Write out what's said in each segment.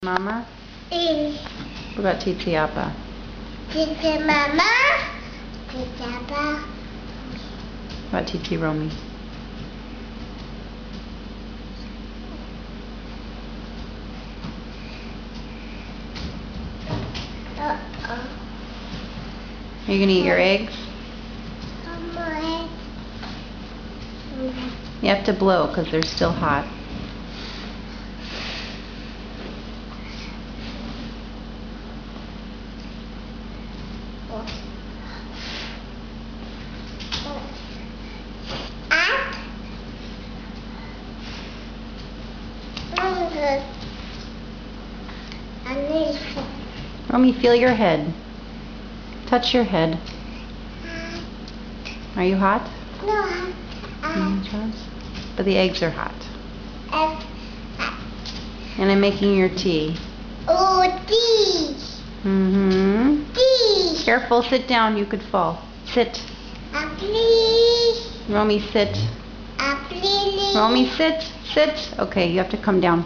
Mama? Eh. What about Titi Appa? Titi Mama. Titi Appa. What about Titi Romy? Are you going to eat your eggs? You have to blow because they're still hot. Romy, feel your head. Touch your head. Are you hot? No. But the eggs are hot. And I'm making your tea. Oh, tea. Tea. Careful, sit down. You could fall. Sit. Please. Romy, sit. Please. Romy, sit. Sit. Okay, you have to come down.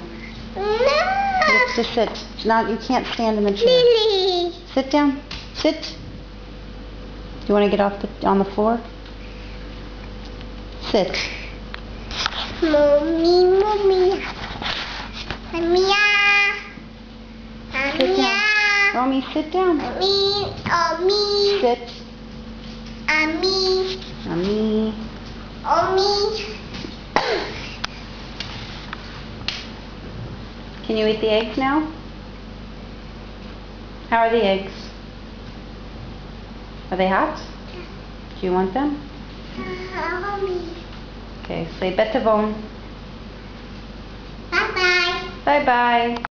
No. You have to sit. You can't stand in the chair. Please. Sit down. Sit. Do you want to get off on the floor? Sit. Mommy. Mia. Sit down. Romy, sit down. Me. Sit. Me. Me. Can you eat the eggs now? How are the eggs? Are they hot? Do you want them? Okay, say bete bon. Bye-bye. Bye-bye.